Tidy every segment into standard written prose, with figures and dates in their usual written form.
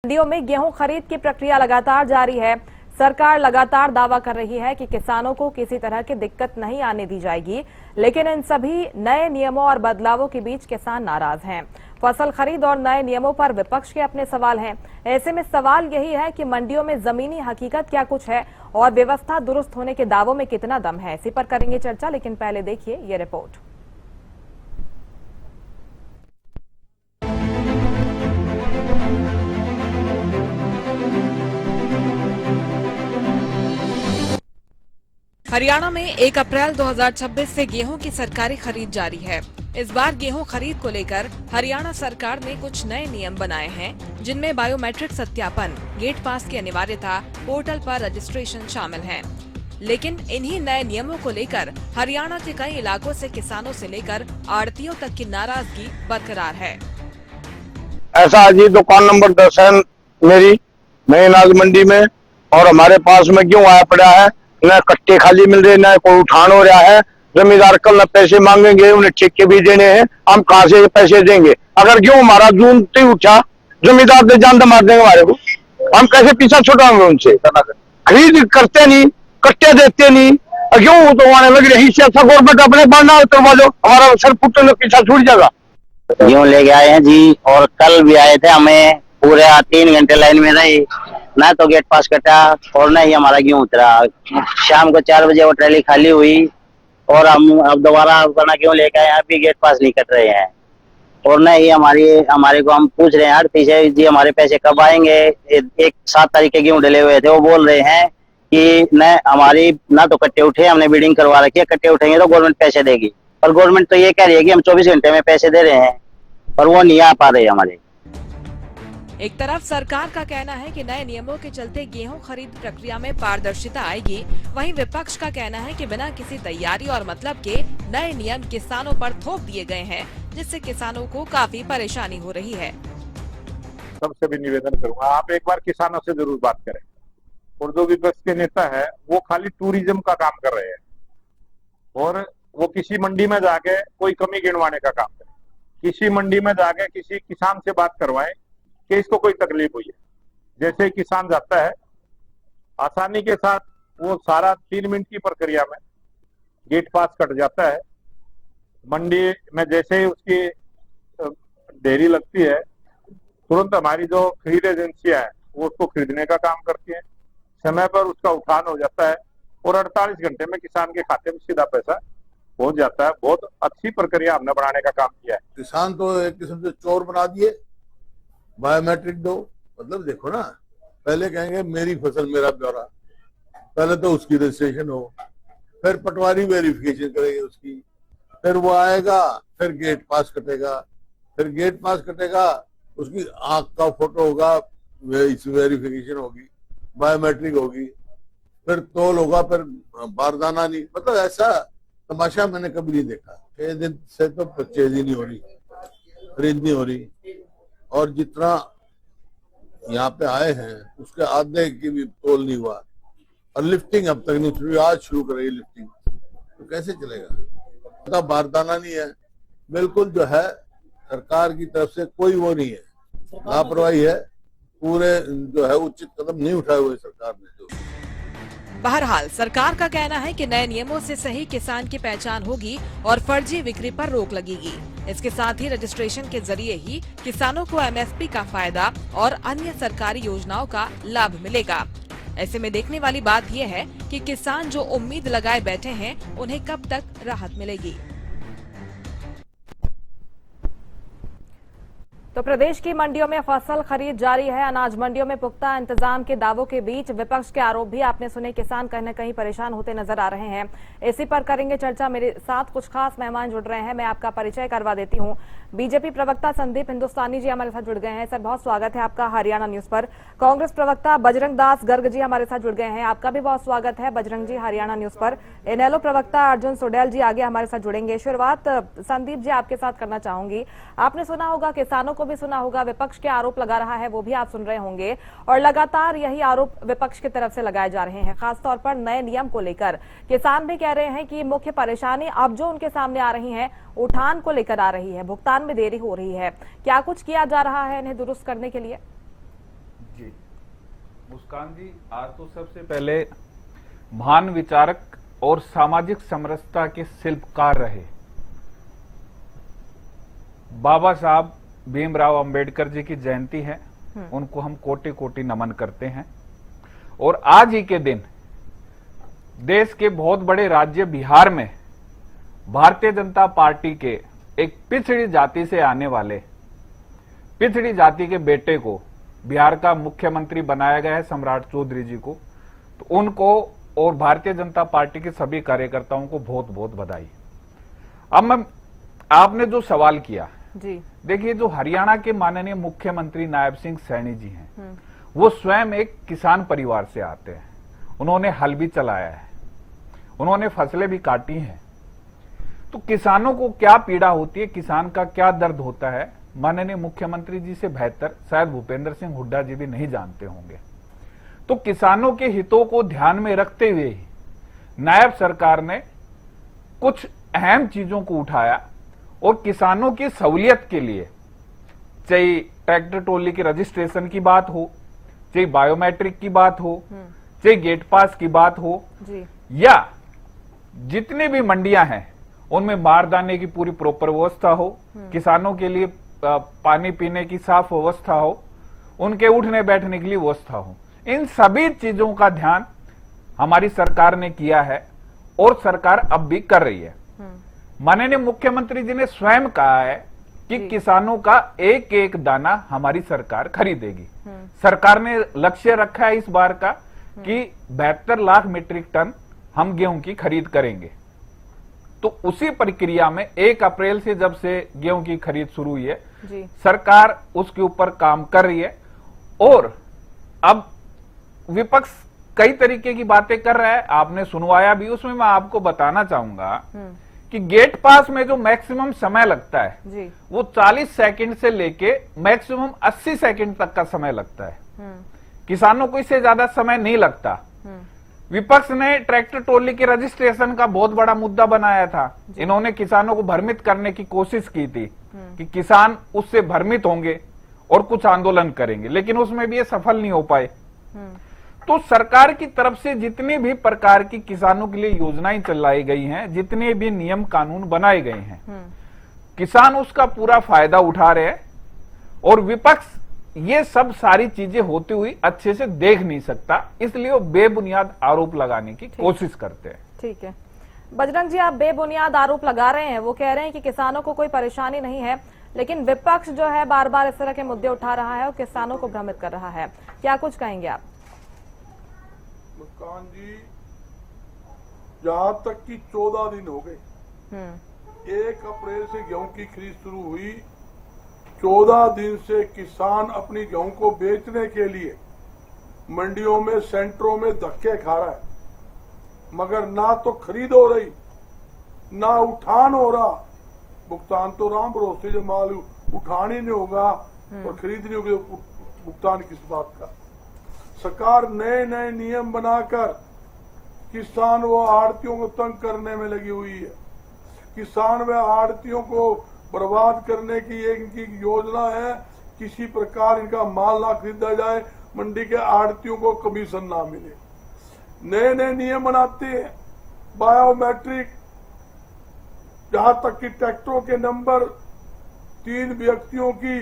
मंडियों में गेहूं खरीद की प्रक्रिया लगातार जारी है। सरकार लगातार दावा कर रही है कि किसानों को किसी तरह की दिक्कत नहीं आने दी जाएगी, लेकिन इन सभी नए नियमों और बदलावों के बीच किसान नाराज हैं। फसल खरीद और नए नियमों पर विपक्ष के अपने सवाल हैं। ऐसे में सवाल यही है कि मंडियों में जमीनी हकीकत क्या कुछ है और व्यवस्था दुरुस्त होने के दावों में कितना दम है, इसी पर करेंगे चर्चा। लेकिन पहले देखिए ये रिपोर्ट। हरियाणा में 1 अप्रैल 2026 से गेहूं की सरकारी खरीद जारी है। इस बार गेहूं खरीद को लेकर हरियाणा सरकार ने कुछ नए नियम बनाए हैं, जिनमें बायोमेट्रिक सत्यापन, गेट पास की अनिवार्यता, पोर्टल पर रजिस्ट्रेशन शामिल है। लेकिन इन्हीं नए नियमों को लेकर हरियाणा के कई इलाकों से किसानों से लेकर आड़तियों तक की नाराजगी बरकरार है। ऐसा जी दुकान नंबर 10 है मेरी नई अनाज मंडी में, और हमारे पास में गेहूं आया पड़ा है। न कट्टे खाली मिल रहे, न कोई उठान हो रहा है। जमींदार कल न पैसे मांगेंगे, उन्हें ठेके भी देने हैं। हम कहां से पैसे देंगे? अगर गेहूं हमारा जून से उठा, जमींदार ने जान मार देंगे हमारे को। हम कैसे पीछा छुड़ाएंगे उनसे? खरीद करते नहीं, कट्टे देते नहीं, गेहूं तो आने लग रही है। गवर्नमेंट अपने बनना करवा दो, हमारा सर फुट पीछा छूट जाएगा। गेहूं लेके आए हैं जी, और कल भी आए थे। हमें पूरे 3 घंटे लाइन में रही, ना तो गेट पास कटा और ना ही हमारा गेहूं उतरा। शाम को 4 बजे वो ट्रैली खाली हुई और हम अब दोबारा अपना गेहूं लेके आए, अभी गेट पास नहीं कट रहे हैं। और ना ही हमारे को हम पूछ रहे हैं आड़ती से जी हमारे पैसे कब आएंगे। एक 7 तारीख के गेहूं डले हुए थे, वो बोल रहे हैं कि न हमारी ना तो कट्टे उठे, हमने बिडिंग करवा रखी है, कट्टे उठेंगे तो गवर्नमेंट पैसे देगी। और गवर्नमेंट तो ये कह रही है कि हम 24 घंटे में पैसे दे रहे हैं, पर वो नहीं आ पा रहे हमारे। एक तरफ सरकार का कहना है कि नए नियमों के चलते गेहूं खरीद प्रक्रिया में पारदर्शिता आएगी, वहीं विपक्ष का कहना है कि बिना किसी तैयारी और मतलब के नए नियम किसानों पर थोप दिए गए हैं, जिससे किसानों को काफी परेशानी हो रही है। सबसे भी निवेदन करूंगा, आप एक बार किसानों से जरूर बात करें। और जो विपक्ष के नेता है वो खाली टूरिज्म का काम कर रहे हैं, और वो किसी मंडी में जाके कोई कमी गिनवाने का काम करें। किसी मंडी में जाके किसी किसान से बात करवाएं कि इसको कोई तकलीफ हुई है। जैसे किसान जाता है, आसानी के साथ वो सारा 3 मिनट की प्रक्रिया में गेट पास कट जाता है। मंडी में जैसे ही उसकी ढेरी लगती है, तुरंत हमारी जो खरीद एजेंसियां हैं वो उसको खरीदने का काम करती हैं। समय पर उसका उठान हो जाता है और 48 घंटे में किसान के खाते में सीधा पैसा हो जाता है। बहुत अच्छी प्रक्रिया हमने बनाने का काम किया है। किसान तो एक किस्म से चोर बना दिए। बायोमेट्रिक दो, मतलब देखो ना, पहले कहेंगे मेरी फसल मेरा ब्यौरा, पहले तो उसकी रजिस्ट्रेशन हो, फिर पटवारी वेरिफिकेशन करेंगे उसकी, फिर वो आएगा, फिर गेट पास कटेगा, फिर गेट पास कटेगा, उसकी आंख का फोटो होगा, वेरिफिकेशन होगी, बायोमेट्रिक होगी, फिर तोल होगा, फिर बारदाना नहीं। मतलब ऐसा तमाशा मैंने कभी नहीं देखा। 6 दिन से तो परचेज नहीं हो रही, खरीद नहीं हो रही, और जितना यहाँ पे आए हैं उसके आधे की भी तोल नहीं हुआ, और लिफ्टिंग अब तक नहीं शुरू। आज शुरू करेगी लिफ्टिंग, तो कैसे चलेगा? तो बारदाना नहीं है, बिल्कुल जो है सरकार की तरफ से कोई वो नहीं है, लापरवाही है। पूरे जो है उचित कदम नहीं उठाए हुए सरकार ने। जो बहरहाल सरकार का कहना है कि नए नियमों से सही किसान की पहचान होगी और फर्जी बिक्री पर रोक लगेगी। इसके साथ ही रजिस्ट्रेशन के जरिए ही किसानों को एमएसपी का फायदा और अन्य सरकारी योजनाओं का लाभ मिलेगा। ऐसे में देखने वाली बात यह है कि किसान जो उम्मीद लगाए बैठे हैं, उन्हें कब तक राहत मिलेगी। तो प्रदेश की मंडियों में फसल खरीद जारी है। अनाज मंडियों में पुख्ता इंतजाम के दावों के बीच विपक्ष के आरोप भी आपने सुने। किसान कहीं न कहीं परेशान होते नजर आ रहे हैं। इसी पर करेंगे चर्चा। मेरे साथ कुछ खास मेहमान जुड़ रहे हैं, मैं आपका परिचय करवा देती हूं। बीजेपी प्रवक्ता संदीप हिंदुस्तानी जी हमारे साथ जुड़ गए हैं। सर, बहुत स्वागत है आपका हरियाणा न्यूज पर। कांग्रेस प्रवक्ता बजरंग दास गर्ग जी हमारे साथ जुड़ गए हैं, आपका भी बहुत स्वागत है बजरंग जी हरियाणा न्यूज पर। इनेलो प्रवक्ता अर्जुन सोडेल जी आगे हमारे साथ जुड़ेंगे। शुरुआत संदीप जी आपके साथ करना चाहूंगी। आपने सुना होगा, किसानों को भी सुना होगा, विपक्ष के आरोप लगा रहा है वो भी आप सुन रहे होंगे, और लगातार यही आरोप विपक्ष की तरफ से लगाए जा रहे हैं, खासतौर पर नए नियम को लेकर। किसान भी कह रहे हैं कि मुख्य परेशानी अब जो उनके सामने आ रही है, उठान को लेकर आ रही है, भुगतान में देरी हो रही है। क्या कुछ किया जा रहा है इन्हें दुरुस्त करने के लिए? जी मुस्कान जी, आज तो सबसे पहले महान विचारक और सामाजिक समरसता के शिल्पकार रहे बाबा साहब भीमराव अंबेडकर जी की जयंती है। उनको हम कोटि कोटि नमन करते हैं। और आज ही के दिन देश के बहुत बड़े राज्य बिहार में भारतीय जनता पार्टी के एक पिछड़ी जाति से आने वाले पिछड़ी जाति के बेटे को बिहार का मुख्यमंत्री बनाया गया है, सम्राट चौधरी जी को। तो उनको और भारतीय जनता पार्टी के सभी कार्यकर्ताओं को बहुत बहुत बधाई। अब मैं आपने जो सवाल किया जी, देखिए, जो हरियाणा के माननीय मुख्यमंत्री नायब सिंह सैनी जी हैं, वो स्वयं एक किसान परिवार से आते हैं। उन्होंने हल भी चलाया है, उन्होंने फसलें भी काटी हैं। तो किसानों को क्या पीड़ा होती है, किसान का क्या दर्द होता है, माननीय मुख्यमंत्री जी से बेहतर शायद भूपेंद्र सिंह हुड्डा जी भी नहीं जानते होंगे। तो किसानों के हितों को ध्यान में रखते हुए ही नायब सरकार ने कुछ अहम चीजों को उठाया और किसानों की सहूलियत के लिए, चाहे ट्रैक्टर ट्रॉली के रजिस्ट्रेशन की बात हो, चाहे बायोमेट्रिक की बात हो, चाहे गेट पास की बात हो जी, या जितनी भी मंडियां हैं उनमें बारदाने की पूरी प्रॉपर व्यवस्था हो, किसानों के लिए पानी पीने की साफ व्यवस्था हो, उनके उठने बैठने के लिए व्यवस्था हो, इन सभी चीजों का ध्यान हमारी सरकार ने किया है और सरकार अब भी कर रही है। माननीय मुख्यमंत्री जी ने स्वयं कहा है कि किसानों का एक एक दाना हमारी सरकार खरीदेगी। सरकार ने लक्ष्य रखा है इस बार का कि 72 लाख मीट्रिक टन हम गेहूं की खरीद करेंगे। तो उसी प्रक्रिया में 1 अप्रैल से जब से गेहूं की खरीद शुरू हुई है, सरकार उसके ऊपर काम कर रही है। और अब विपक्ष कई तरीके की बातें कर रहा है, आपने सुनवाया भी। उसमें मैं आपको बताना चाहूंगा कि गेट पास में जो मैक्सिमम समय लगता है जी, वो 40 सेकंड से लेके मैक्सिमम 80 सेकंड तक का समय लगता है। किसानों को इससे ज्यादा समय नहीं लगता। विपक्ष ने ट्रैक्टर ट्रॉली के रजिस्ट्रेशन का बहुत बड़ा मुद्दा बनाया था। इन्होंने किसानों को भ्रमित करने की कोशिश की थी कि किसान उससे भ्रमित होंगे और कुछ आंदोलन करेंगे, लेकिन उसमें भी ये सफल नहीं हो पाए। तो सरकार की तरफ से जितनी भी प्रकार की किसानों के लिए योजनाएं चलाई गई हैं, जितने भी नियम कानून बनाए गए हैं, किसान उसका पूरा फायदा उठा रहे हैं। और विपक्ष ये सब सारी चीजें होती हुई अच्छे से देख नहीं सकता, इसलिए वो बेबुनियाद आरोप लगाने की कोशिश करते हैं। ठीक है बजरंग जी, आप बेबुनियाद आरोप लगा रहे हैं। वो कह रहे हैं कि किसानों को कोई परेशानी नहीं है, लेकिन विपक्ष जो है बार बार इस तरह के मुद्दे उठा रहा है और किसानों को भ्रमित कर रहा है। क्या कुछ कहेंगे आप? मुस्कान जी, जहां तक कि 14 दिन हो गए, 1 अप्रैल से गेहूं की खरीद शुरू हुई, 14 दिन से किसान अपनी गेहूं को बेचने के लिए मंडियों में, सेंटरों में धक्के खा रहा है, मगर ना तो खरीद हो रही, ना उठान हो रहा। भुगतान तो राम भरोसे, जो माल उठान ही नहीं होगा और खरीद नहीं होगी, भुगतान किस बात का। सरकार नए नए नियम बनाकर किसान व आड़तियों को तंग करने में लगी हुई है। किसान व आड़तियों को बर्बाद करने की इनकी योजना है। किसी प्रकार इनका माल ना खरीदा जाए, मंडी के आड़तियों को कमीशन ना मिले। नए नए नियम बनाते हैं, बायोमेट्रिक, जहां तक कि ट्रैक्टरों के नंबर 3 व्यक्तियों की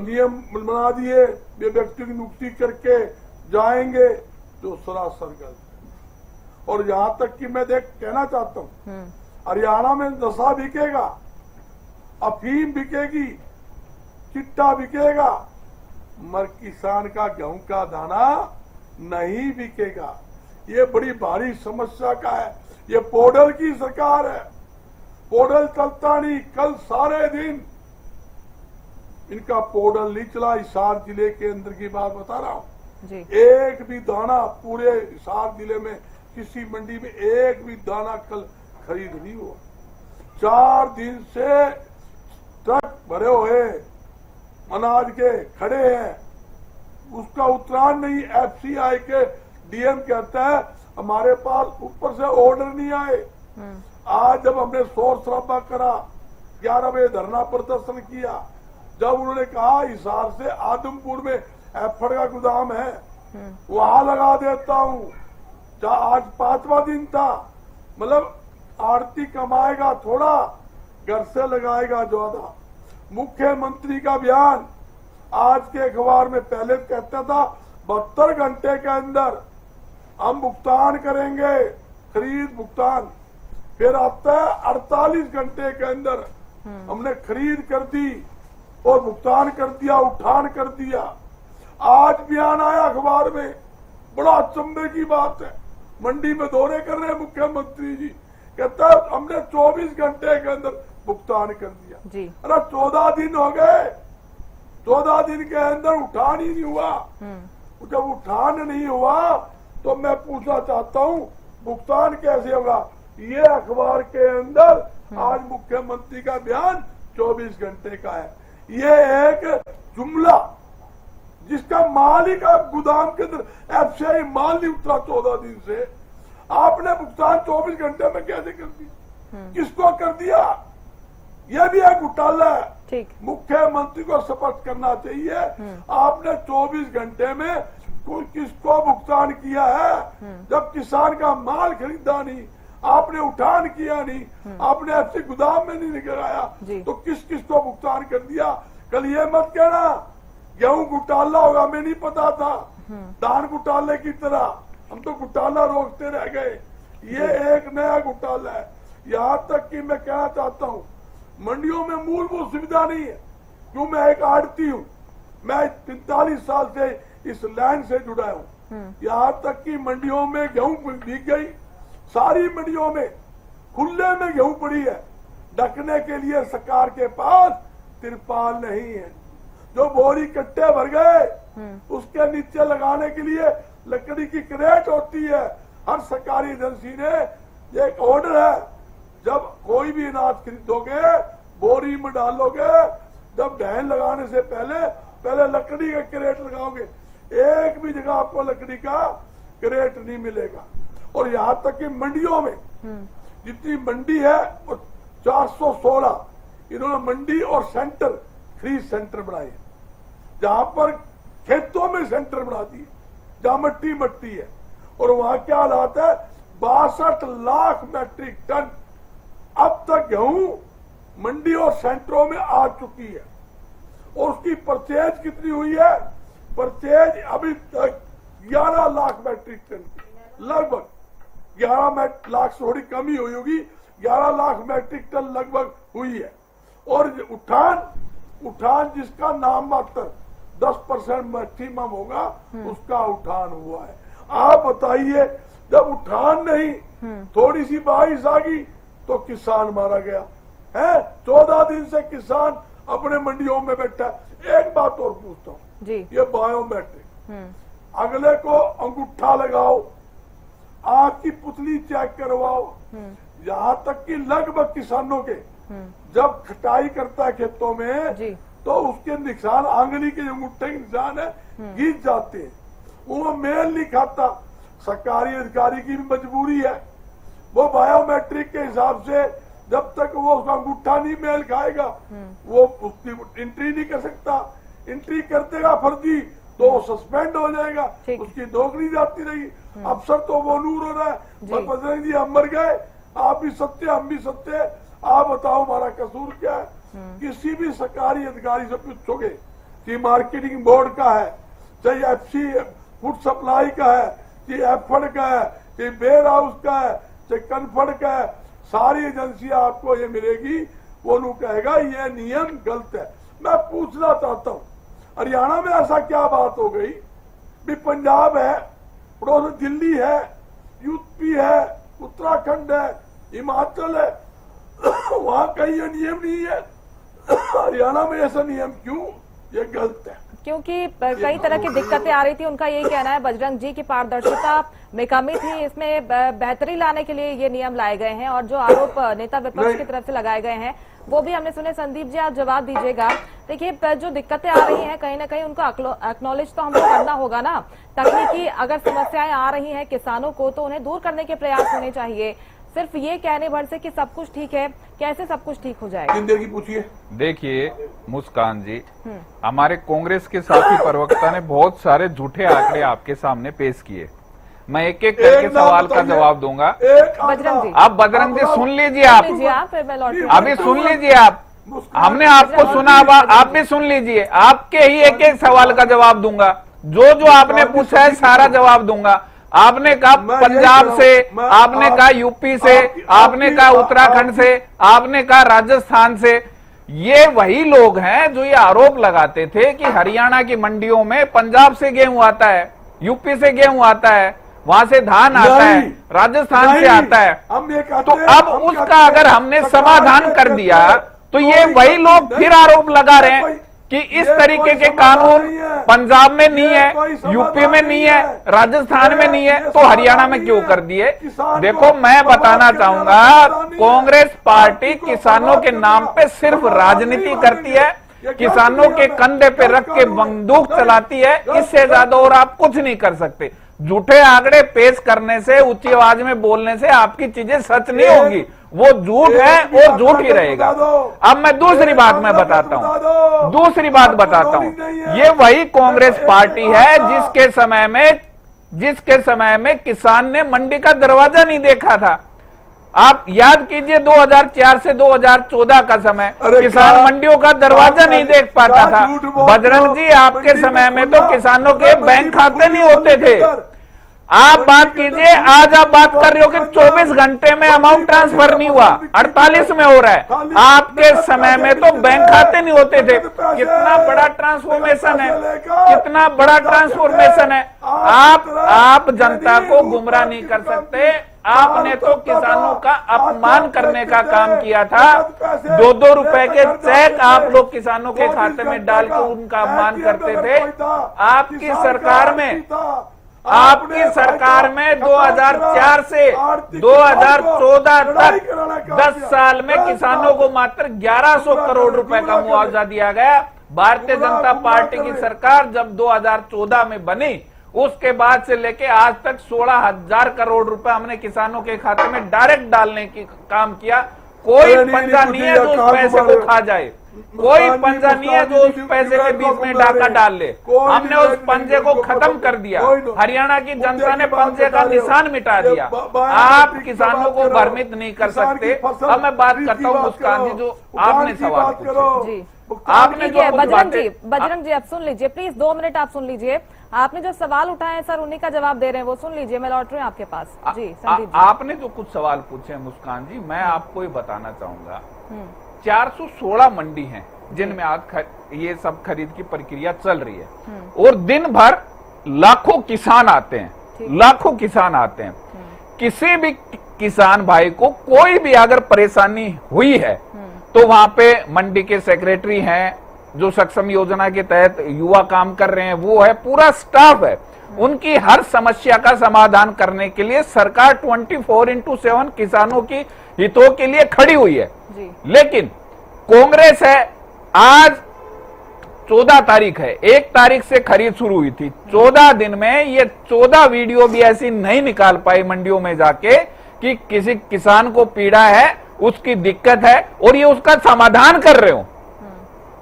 नियम बना दिए, वे व्यक्तियों की नियुक्ति करके जाएंगे, जो सरासर गलत है। और यहां तक कि मैं कहना चाहता हूं, हरियाणा में नशा बिकेगा, अफीम बिकेगी, चिट्टा बिकेगा, मगर किसान का गेहूं का दाना नहीं बिकेगा। ये बड़ी भारी समस्या का है। ये पोर्टल की सरकार है, पोर्टल चलता नहीं। कल सारे दिन इनका पोर्टल नहीं चला। हिसार जिले के अंदर की बात बता रहा हूं, एक भी दाना पूरे हिसार जिले में किसी मंडी में एक भी दाना कल खरीद नहीं हुआ। 4 दिन से ट्रक भरे हुए अनाज के खड़े हैं, उसका उतरान नहीं। एफसीआई के डीएम कहता है हमारे पास ऊपर से ऑर्डर नहीं आए। आज जब हमने शोर शराबा करा, 11 बजे धरना प्रदर्शन किया, जब उन्होंने कहा हिसार से आदमपुर में एफड का गोदाम है, वहां लगा देता हूँ। आज 5वां दिन था, मतलब आड़ती कमाएगा थोड़ा, घर से लगाएगा ज्यादा। मुख्यमंत्री का बयान आज के अखबार में पहले कहता था 72 घंटे के अंदर हम भुगतान करेंगे, खरीद भुगतान, फिर आता है 48 घंटे के अंदर हमने खरीद कर दी और भुगतान कर दिया, उठान कर दिया। आज बयान आया अखबार में, बड़ा अचंभे की बात है, मंडी में दौरे कर रहे हैं मुख्यमंत्री जी, कहता है हमने 24 घंटे के अंदर भुगतान कर दिया जी। अरे 14 दिन हो गए, 14 दिन के अंदर उठान ही नहीं हुआ। जब उठान नहीं हुआ तो मैं पूछना चाहता हूँ भुगतान कैसे होगा? ये अखबार के अंदर आज मुख्यमंत्री का बयान 24 घंटे का है। ये एक जुमला, जिसका माल ही का गोदाम के अंदर एफसीआई माल नहीं उतरा 14 दिन से, आपने भुगतान 24 घंटे में कैसे कर दिया? किसको कर दिया? यह भी एक घोटाला है। ठीक, मुख्यमंत्री को स्पष्ट करना चाहिए, आपने 24 घंटे में कोई किसको भुगतान किया है? जब किसान का माल खरीदा नहीं, आपने उठान किया नहीं, आपने एफसी गोदाम में नहीं लगाया, तो किस किस को भुगतान कर दिया? कल ये मत कहना गेहूं घोटाला होगा, मैं नहीं पता था, धान घोटाले की तरह हम तो घोटाला रोकते रह गए। ये एक नया घोटाला है। यहाँ तक कि मैं कहना चाहता हूँ मंडियों में मूलभूत सुविधा नहीं है। क्यों? मैं एक आड़ती हूँ, मैं 45 साल से इस लैंड से जुड़ा हूँ। यहाँ तक कि मंडियों में गेहूं बिक गई, सारी मंडियों में खुले में गेहूं पड़ी है, ढकने के लिए सरकार के पास तिरपाल नहीं है। जो बोरी कट्टे भर गए उसके नीचे लगाने के लिए लकड़ी की क्रेट होती है। हर सरकारी एजेंसी ने एक ऑर्डर है, जब कोई भी अनाज खरीदोगे बोरी में डालोगे, जब ढहन लगाने से पहले लकड़ी का क्रेट लगाओगे। एक भी जगह आपको लकड़ी का क्रेट नहीं मिलेगा। और यहाँ तक कि मंडियों में जितनी मंडी है वो 416 इन्होंने मंडी और सेंटर, खरीद सेंटर बनाए, जहां पर खेतों में सेंटर बना दिए, जहां मट्टी है। और वहां क्या हालात है? 62 लाख मैट्रिक टन अब तक गेहूं मंडी और सेंटरों में आ चुकी है। और उसकी परचेज कितनी हुई है? परचेज अभी तक 11 लाख मैट्रिक टन, लगभग 11 लाख से थोड़ी कमी हुई होगी, 11 लाख मैट्रिक टन लगभग हुई है। और उठान जिसका नाम मात्र 10% मैक्सिमम होगा, उसका उठान हुआ है। आप बताइए, जब उठान नहीं, थोड़ी सी बारिश आ गई तो किसान मारा गया है। 14 दिन से किसान अपने मंडियों में बैठा है। एक बात और पूछता हूँ, ये बायोमेट्रिक, अगले को अंगूठा लगाओ, आंख की पुतली चेक करवाओ, यहाँ तक कि लगभग किसानों के जब खटाई करता है खेतों में तो उसके निशान, आंगली के अंगूठे के निशान है, गिर जाते हैं। वो मेल नहीं खाता। सरकारी अधिकारी की भी मजबूरी है, वो बायोमेट्रिक के हिसाब से जब तक वो उसका अंगूठा नहीं मेल खाएगा वो उसकी एंट्री नहीं कर सकता। एंट्री कर देगा फर्जी तो वो सस्पेंड हो जाएगा, उसकी नौकरी जाती रहेगी। अफसर तो वो नूर हो रहा है, बजरंग जी हम मर गए, आप भी सत्य हम भी सत्य, आप बताओ हमारा कसूर क्या है? किसी भी सरकारी अधिकारी से पूछोगे कि मार्केटिंग बोर्ड का है, चाहे एफसी फूड सप्लाई का है, चाहे एफड का है, चाहे वेयर हाउस का है, चाहे कनफड का है, सारी एजेंसियां आपको ये मिलेगी, वो लोग कहेगा ये नियम गलत है। मैं पूछना चाहता हूँ, हरियाणा में ऐसा क्या बात हो गई भी? पंजाब है, पड़ोस दिल्ली है, यूपी है, उत्तराखंड है, हिमाचल है, वहां कहीं ये नियम नहीं है, हरियाणा में ऐसा नियम क्यों? ये गलत है। क्योंकि कई तरह की दिक्कतें आ रही थी, उनका यही कहना है बजरंग जी की पारदर्शिता में कमी थी, इसमें बेहतरी लाने के लिए ये नियम लाए गए हैं। और जो आरोप नेता विपक्ष की तरफ से लगाए गए हैं वो भी हमने सुने। संदीप जी आप जवाब दीजिएगा। देखिए जो दिक्कतें आ रही हैं कहीं ना कहीं उनको एक्नॉलेज तो हमको करना होगा ना। तकनीकी अगर समस्याएं आ रही हैं किसानों को तो उन्हें दूर करने के प्रयास होने चाहिए। सिर्फ ये कहने भर से कि सब कुछ ठीक है, कैसे सब कुछ ठीक हो जाएगा? किन देर की पूछिए। देखिए मुस्कान जी, हमारे कांग्रेस के साथी प्रवक्ता ने बहुत सारे झूठे आंकड़े आपके सामने पेश किए। मैं एक एक करके सवाल का जवाब दूंगा। बजरंग जी, आप बजरंग जी सुन लीजिए, आप फिर मैं लौट रही अभी सुन लीजिए। आप हमने आपको सुना, अब आप भी सुन लीजिए। आपके ही एक एक सवाल का जवाब दूंगा, जो जो आपने पूछा है सारा जवाब दूंगा। आपने कहा पंजाब से, आपने कहा यूपी से, आपने कहा उत्तराखंड से, आपने कहा राजस्थान से। ये वही लोग हैं जो ये आरोप लगाते थे कि हरियाणा की मंडियों में पंजाब से गेहूं आता है, यूपी से गेहूं आता है, वहां से धान आता है, राजस्थान से आता है। तो अब उसका अगर हमने समाधान कर दिया तो ये वही लोग फिर आरोप लगा रहे हैं कि इस तरीके के कानून पंजाब में नहीं है, यूपी में नहीं है, राजस्थान में नहीं है, तो हरियाणा में क्यों कर दिए? देखो, मैं बताना चाहूंगा, कांग्रेस पार्टी किसानों के नाम पे सिर्फ राजनीति करती है, किसानों के कंधे पे रख के बंदूक चलाती है। इससे ज्यादा और आप कुछ नहीं कर सकते। झूठे आंकड़े पेश करने से, ऊंची आवाज में बोलने से आपकी चीजें सच नहीं होंगी, वो झूठ है और झूठ ही रहेगा। अब मैं दूसरी बात मैं बताता हूं, दूसरी बात बताता हूं। ये वही कांग्रेस पार्टी है जिसके समय में किसान ने मंडी का दरवाजा नहीं देखा था। आप याद कीजिए 2004 से 2014 का समय, किसान मंडियों का दरवाजा नहीं देख पाता था। बजरंग जी, आपके समय में तो किसानों के बैंक खाते नहीं होते थे। आप बात कीजिए, आज आप बात कर रहे हो कि 24 घंटे में अमाउंट ट्रांसफर नहीं हुआ, 48 में हो रहा है। आपके समय में तो बैंक खाते नहीं होते थे। कितना बड़ा ट्रांसफॉर्मेशन है, कितना बड़ा ट्रांसफॉर्मेशन है। आप जनता को गुमराह नहीं कर सकते। आपने तो किसानों का अपमान करने का काम किया था। 2-2 रुपए के चेक आप लोग किसानों के खाते में डाल के उनका अपमान करते थे। आपकी सरकार में 2004 से 2014 तक 10 साल में किसानों को मात्र 1100 करोड़ रुपए का मुआवजा दिया गया। भारतीय जनता पार्टी की सरकार जब 2014 में बनी, उसके बाद से लेके आज तक 16,000 करोड़ रुपए हमने किसानों के खाते में डायरेक्ट डालने की काम किया। कोई पंजा नहीं है जो उस पैसे को खा जाए, कोई पंजा नहीं है जो उस पैसे के बीच में डाका डाल ले। हमने उस पंजे को खत्म कर दिया। हरियाणा की जनता ने पंजे का निशान मिटा दिया। आप किसानों को भ्रमित नहीं कर सकते। अब मैं बात करता हूँ मुस्कान जी, जो आपने सवाल पूछा। आपने जो बजरंग जी, आप सुन लीजिए प्लीज, 2 मिनट आप सुन लीजिए। आपने जो सवाल उठाए हैं सर, उन्हीं का जवाब दे रहे हैं, वो सुन लीजिए। मैं लौट रही हूँ आपके पास। जी संदीप जी, आपने जो कुछ सवाल पूछे हैं मुस्कान जी, मैं आपको ये बताना चाहूंगा, 416 मंडी हैं जिनमें आज ये सब खरीद की प्रक्रिया चल रही है और दिन भर लाखों किसान आते हैं, लाखों किसान आते हैं। किसी भी किसान भाई को कोई भी अगर परेशानी हुई है तो वहां पे मंडी के सेक्रेटरी हैं, जो सक्षम योजना के तहत युवा काम कर रहे हैं, वो है, पूरा स्टाफ है। उनकी हर समस्या का समाधान करने के लिए सरकार 24/7 किसानों की हितों के लिए खड़ी हुई है। लेकिन कांग्रेस है, आज 14 तारीख है, 1 तारीख से खरीद शुरू हुई थी। 14 दिन में ये 14 वीडियो भी ऐसी नहीं निकाल पाई मंडियों में जाके कि किसी किसान को पीड़ा है, उसकी दिक्कत है और ये उसका समाधान कर रहे हो।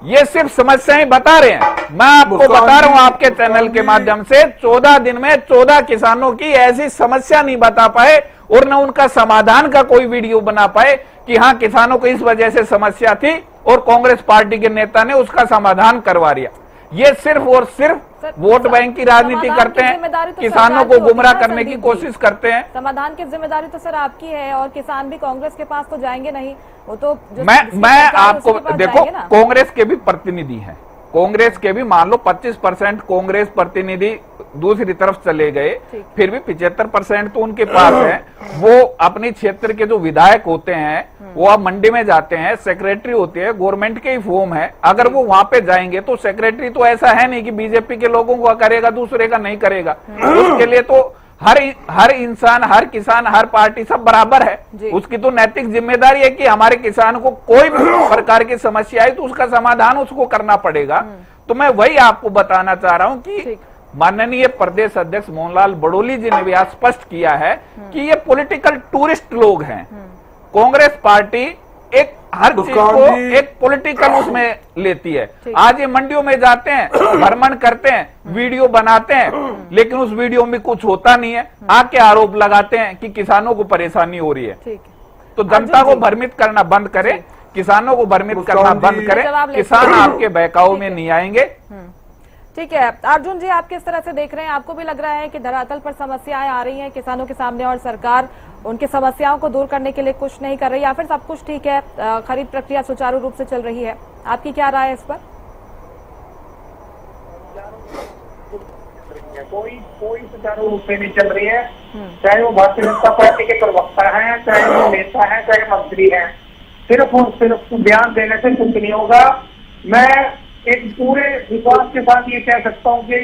ये सिर्फ समस्याएं बता रहे हैं। मैं आपको बता रहा हूं आपके चैनल के माध्यम से, 14 दिन में 14 किसानों की ऐसी समस्या नहीं बता पाए और न उनका समाधान का कोई वीडियो बना पाए कि हाँ, किसानों को इस वजह से समस्या थी और कांग्रेस पार्टी के नेता ने उसका समाधान करवा दिया। ये सिर्फ और सिर्फ वोट बैंक की राजनीति करते हैं, किसानों को गुमराह करने की कोशिश करते हैं। समाधान की जिम्मेदारी तो सर आपकी है और किसान भी कांग्रेस के पास तो जाएंगे नहीं। वो तो मैं आपको देखो, कांग्रेस के भी प्रतिनिधि हैं, कांग्रेस के भी मान लो 25% कांग्रेस प्रतिनिधि दूसरी तरफ चले गए, फिर भी 75% तो उनके पास है। वो अपने क्षेत्र के जो विधायक होते हैं वो अब मंडी में जाते हैं, सेक्रेटरी होते हैं, गवर्नमेंट के ही फॉर्म है। अगर वो वहां पे जाएंगे तो सेक्रेटरी तो ऐसा है नहीं कि बीजेपी के लोगों को करेगा, दूसरे का नहीं करेगा। उसके लिए तो हर इंसान, हर किसान, हर पार्टी सब बराबर है। उसकी तो नैतिक जिम्मेदारी है कि हमारे किसान को कोई भी प्रकार की समस्या आई तो उसका समाधान उसको करना पड़ेगा। तो मैं वही आपको बताना चाह रहा हूं कि माननीय प्रदेश अध्यक्ष मोहनलाल बड़ोली जी ने भी आज स्पष्ट किया है कि ये पॉलिटिकल टूरिस्ट लोग हैं। कांग्रेस पार्टी एक हर चीज को एक पॉलिटिकल उसमें लेती है। आज ये मंडियों में जाते हैं, भ्रमण करते हैं, वीडियो बनाते हैं, लेकिन उस वीडियो में कुछ होता नहीं है। आके आरोप लगाते हैं कि किसानों को परेशानी हो रही है। तो जनता को भ्रमित करना बंद करें, किसानों को भ्रमित करना बंद करें। किसान आपके बहकावे में नहीं आएंगे। ठीक है अर्जुन जी, आप किस तरह से देख रहे हैं? आपको भी लग रहा है कि धरातल पर समस्याएं आ रही हैं किसानों के सामने और सरकार उनकी समस्याओं को दूर करने के लिए कुछ नहीं कर रही, या फिर सब कुछ ठीक है, खरीद प्रक्रिया सुचारू रूप से चल रही है? आपकी क्या राय है इस पर? कोई सुचारू रूप से नहीं चल रही है, चाहे वो भारतीय जनता पार्टी के प्रवक्ता हैं, चाहे वो नेता हैं, चाहे मंत्री हैं। सिर्फ और सिर्फ बयान देने से कुछ नहीं होगा। मैं एक पूरे विश्वास के साथ ये कह सकता हूँ कि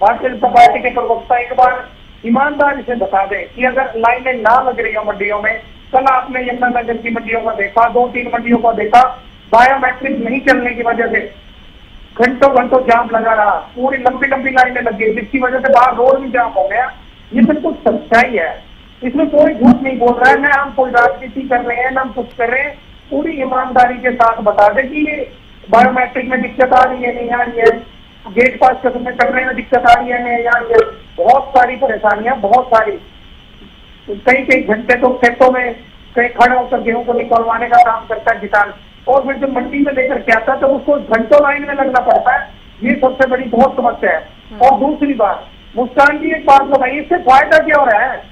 भारतीय जनता पार्टी के प्रवक्ता एक बार ईमानदारी से बता दें कि अगर लाइनें ना लग रही हो मंडियों में। कल आपने यमुनानगर की मंडियों को देखा, 2-3 मंडियों को देखा, बायोमेट्रिक नहीं चलने की वजह से घंटों घंटों जाम लगा रहा, पूरी लंबी लंबी लाइनें लगी, जिसकी वजह से बाहर रोड भी जाम हो गया। ये बिल्कुल सच्चाई है, इसमें कोई झूठ नहीं बोल रहा है, न हम कोई राजनीति कर रहे हैं, न हम कुछ कर रहे हैं। पूरी ईमानदारी के साथ बता दें कि ये बायोमेट्रिक में दिक्कत आ रही है, नहीं आ रही है, गेट पास करने में दिक्कत आ रही है, नहीं आ रही है। बहुत सारी परेशानियां, बहुत सारी, कई घंटे तो खेतों में कहीं खड़े होकर गेहूं को निकलवाने का काम करता है किसान, और फिर जब मंडी में लेकर के आता है तो उसको घंटों लाइन में लगना पड़ता है। ये सबसे बड़ी बहुत समस्या है। और दूसरी बात, मुस्कान जी एक बात बताइए, इससे फायदा क्या हो रहा है?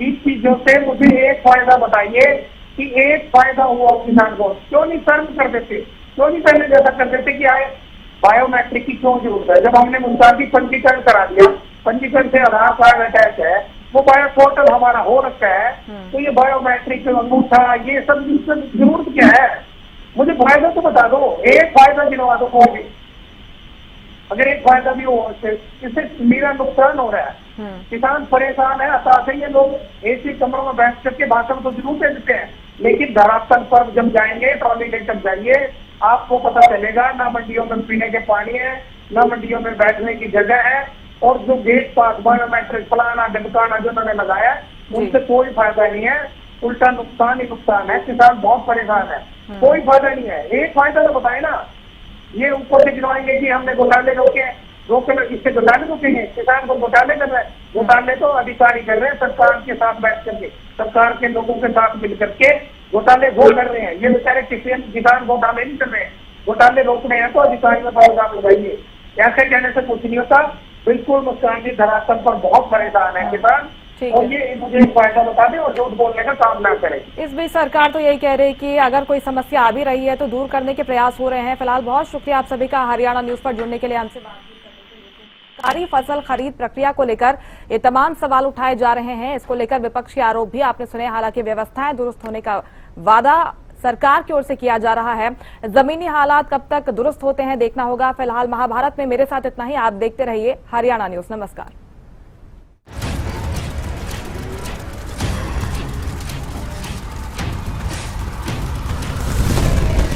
इस चीजों से मुझे एक फायदा बताइए कि एक फायदा हुआ किसान को। क्यों नहीं शर्म कर देते, क्यों नहीं पहले जैसा कर देते कि आए बायोमेट्रिक की क्यों जरूरत है? जब हमने मुस्कान की पंजीकरण करा दिया, पंजीकरण से आधार कार्ड अटैच है, वो बायो पोर्टल हमारा हो रखा है, तो ये बायोमेट्रिक अंगूठा ये सब जरूरत क्या है? मुझे फायदा तो बता दो, एक फायदा गिनवा दो कोई भी। अगर एक फायदा भी हो इससे मेरा नुकसान हो रहा है, किसान परेशान है, हताश है। ये लोग एसी कमरों में बैठ करके भाषण तो जरूर दे देते हैं, लेकिन धरातल पर जब जाएंगे, ट्रॉली लेकर जाइए, आपको पता चलेगा ना मंडियों में पीने के पानी है, ना मंडियों में बैठने की जगह है, और जो गेट पास बायोमेट्रिक फलाना ढमकाना जो उन्होंने लगाया, उनसे कोई फायदा नहीं है, उल्टा नुकसान ही नुकसान है। किसान बहुत परेशान है, कोई फायदा नहीं है। एक फायदा तो बताए ना, ये ऊपर से गिनवाएंगे कि हमने घोटाले रोके, इससे घोटाले रोकेंगे? किसान को घोटाले कर रहे हैं, घोटाले तो अधिकारी कर रहे हैं, सरकार के साथ बैठ करके, सरकार के लोगों के साथ मिल करके घोटाले वो कर रहे हैं। ये बेचारे किसान घोटाले नहीं कर रहे हैं, घोटाले रोक रहे हैं तो अधिकारी में पायदान लगाइए। ऐसे कहने से कुछ नहीं होता। बिल्कुल मुस्कान जी धरातल पर बहुत परेशान है किसान, और ये मुझे एक फायदा बता दें और झूठ बोलने का काम ना करें। इस बीच सरकार तो यही कह रही है कि अगर कोई समस्या आ भी रही है तो दूर करने के प्रयास हो रहे हैं। फिलहाल बहुत शुक्रिया आप सभी का हरियाणा न्यूज पर जुड़ने के लिए हमसे बातचीत करने के लिए। फसल खरीद प्रक्रिया को लेकर ये तमाम सवाल उठाए जा रहे हैं। इसको लेकर विपक्षी आरोप भी आपने सुने। हालांकि व्यवस्थाएं दुरुस्त होने का वादा सरकार की ओर से किया जा रहा है। जमीनी हालात कब तक दुरुस्त होते हैं देखना होगा। फिलहाल महाभारत में मेरे साथ इतना ही। आप देखते रहिए हरियाणा न्यूज। नमस्कार।